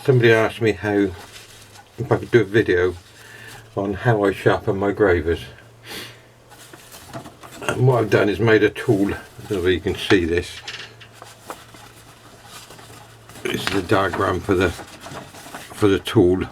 somebody asked me if I could do a video on how I sharpen my gravers. And what I've done is made a tool. I don't know if you can see this. This is a diagram for the tool.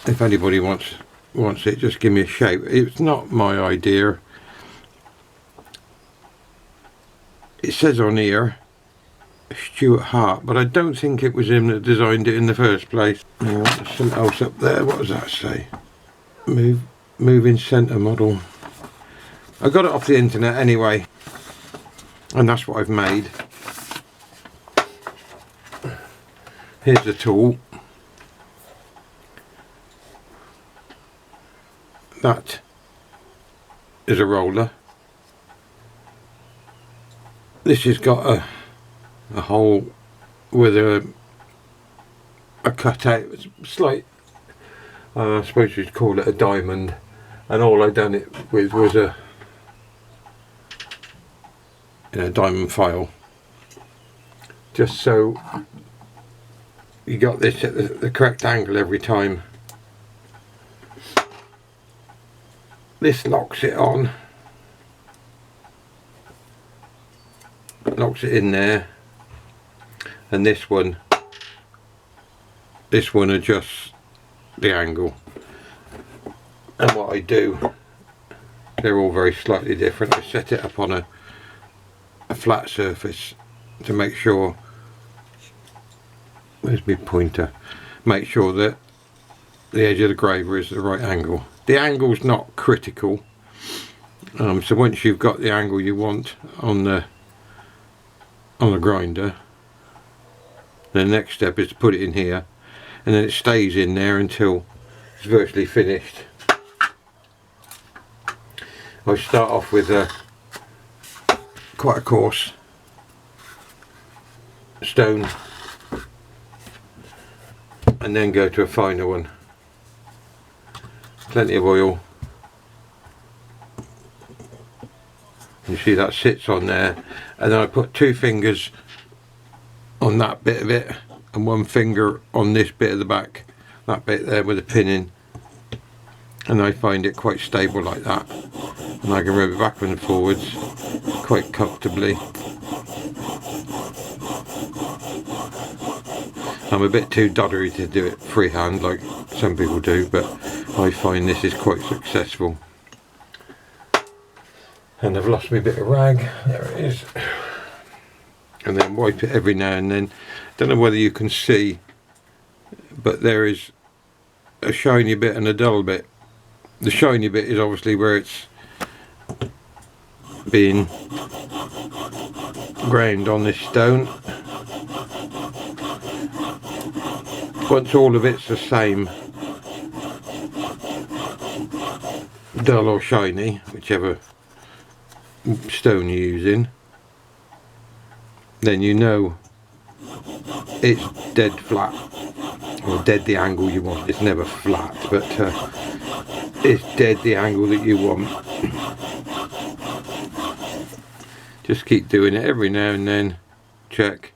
If anybody wants it, just give me a shape. It's not my idea. It says on here Stuart Hart, but I don't think it was him that designed it in the first place. There's something else up there. What does that say? Moving centre model. I got it off the internet anyway, and that's what I've made. Here's the tool. That is a roller. This has got a hole with a cutout. It's slight, I suppose you'd call it a diamond, and all I done it with was a diamond file, just so you got this at the correct angle every time. This locks it on, locks it in there, and this one adjusts the angle. And what I do, they're all very slightly different. I set it up on a flat surface to make sure, where's my pointer, make sure that the edge of the graver is the right angle. The angle's not critical, so once you've got the angle you want on the grinder, the next step is to put it in here, and then it stays in there until it's virtually finished. I start off with quite a coarse stone, and then go to a finer one. Plenty of oil. You see that sits on there, and then I put 2 fingers on that bit of it and 1 finger on this bit of the back, that bit there with a pin in, and I find it quite stable like that, and I can move it backwards and forwards quite comfortably. I'm a bit too doddery to do it freehand like some people do, but I find this is quite successful. And I've lost my bit of rag, there it is, and then wipe it every now and then. Don't know whether you can see, but there is a shiny bit and a dull bit. The shiny bit is obviously where it's been ground on this stone. Once all of it's the same, dull or shiny, whichever stone you're using, then you know it's dead flat, or dead the angle you want. It's never flat, but it's dead the angle that you want. Just keep doing it every now and then, check.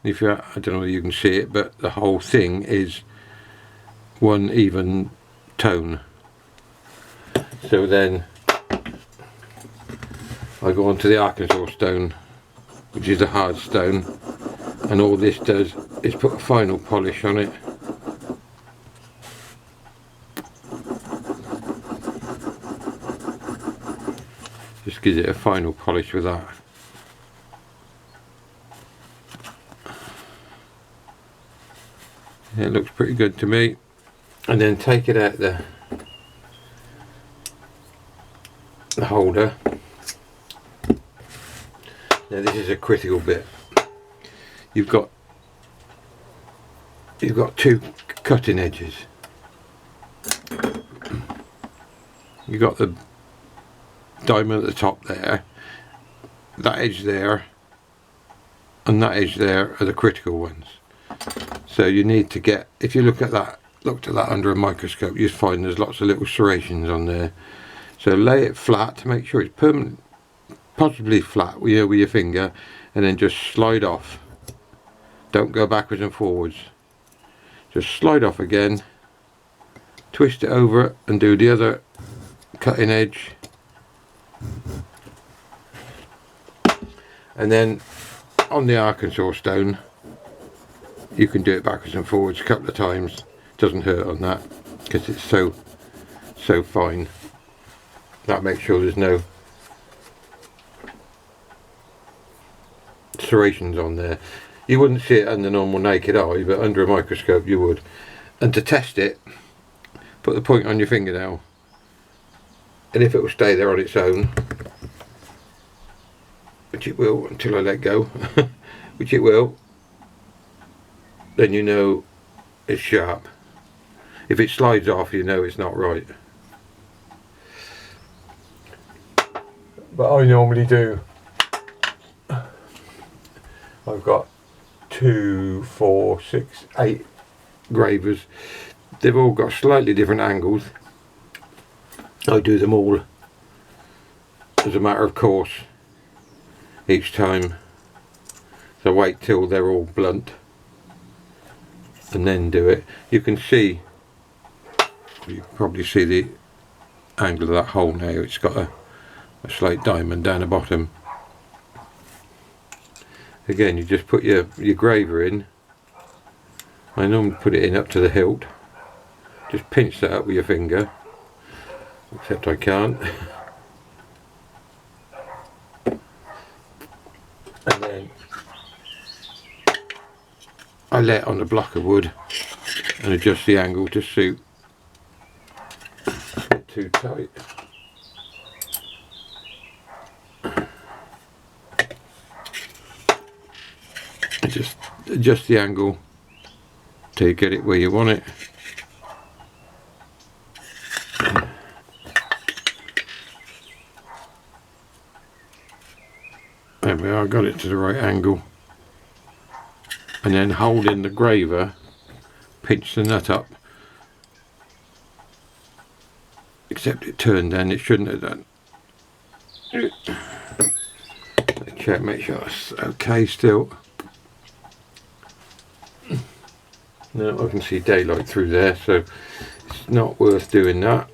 If you, I don't know if you can see it, but the whole thing is one even tone. So then I go on to the Arkansas stone, which is a hard stone, and all this does is put a final polish on it. Just gives it a final polish with that. It looks pretty good to me. And then take it out the holder. Now this is a critical bit. You've got 2 cutting edges. You've got the diamond at the top there, that edge there, and that edge there are the critical ones. So you need to get, if you looked at that under a microscope, you'd find there's lots of little serrations on there. So lay it flat to make sure it's permanent, possibly flat with your finger, and then just slide off Don't go backwards and forwards. Just slide off again, twist it over and do the other cutting edge, and then on the Arkansas stone you can do it backwards and forwards a couple of times. Doesn't hurt on that because it's so fine. That makes sure there's no serrations on there. You wouldn't see it under normal naked eye, but under a microscope you would. And to test it, put the point on your fingernail, and if it will stay there on its own, which it will until I let go, which it will, then you know it's sharp. If it slides off, you know it's not right. But I normally do. I've got 2, 4, 6, 8 gravers. They've all got slightly different angles. I do them all as a matter of course each time. So wait till they're all blunt and then do it. You can see, you can probably see the angle of that hole now. It's got a slight diamond down the bottom. Again, you just put your graver in. I normally put it in up to the hilt. Just pinch that up with your finger, except I can't. And then I lay it on a block of wood and adjust the angle to suit. Not too tight. Just adjust the angle till you get it where you want it. There we are, got it to the right angle. And then holding the graver, pinch the nut up. Except it turned then, it shouldn't have done. Check, make sure it's okay still. Now I can see daylight through there, so it's not worth doing that.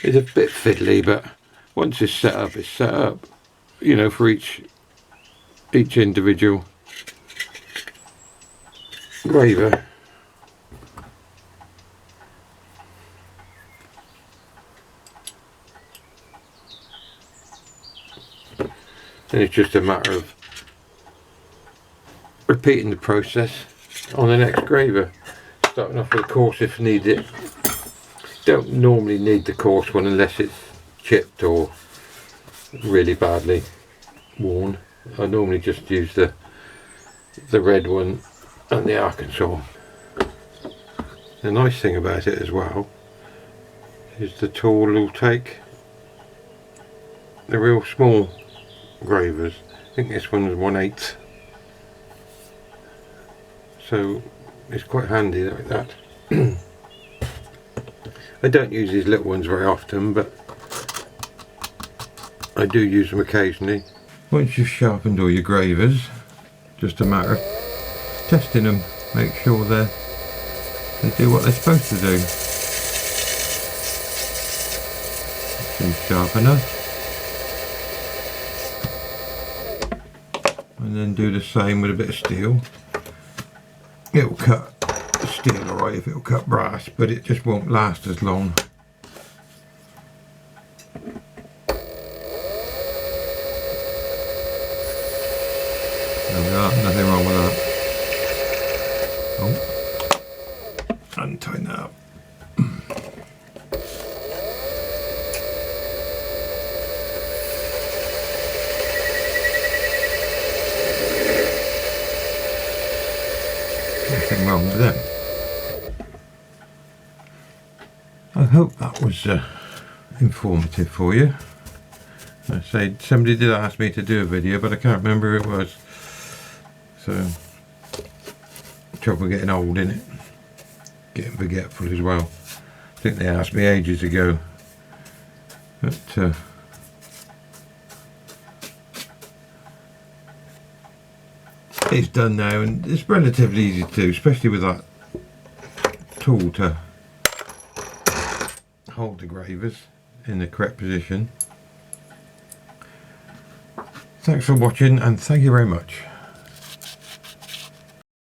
It's a bit fiddly, but once it's set up, it's set up. You know, for each individual graver. And it's just a matter of repeating the process on the next graver. Starting off with a coarse if needed. Don't normally need the coarse one unless it's chipped or really badly worn. I normally just use the red one and the Arkansas. The nice thing about it as well is the tool will take the real small gravers. I think this one is 1/8, so it's quite handy like that. I don't use these little ones very often, but I do use them occasionally. Once you've sharpened all your gravers, just a matter of testing them, make sure they do what they're supposed to do. Seems sharp enough. And then do the same with a bit of steel. It'll cut steel alright if it'll cut brass, but it just won't last as long. There we are, nothing wrong with that. Oh, untie that up. Nothing wrong with them. I hope that was informative for you. I say somebody did ask me to do a video, but I can't remember who it was. So, trouble getting old, innit? Getting forgetful as well. I think they asked me ages ago. But it's done now, and it's relatively easy to do, especially with that tool to hold the gravers in the correct position. Thanks for watching, and thank you very much.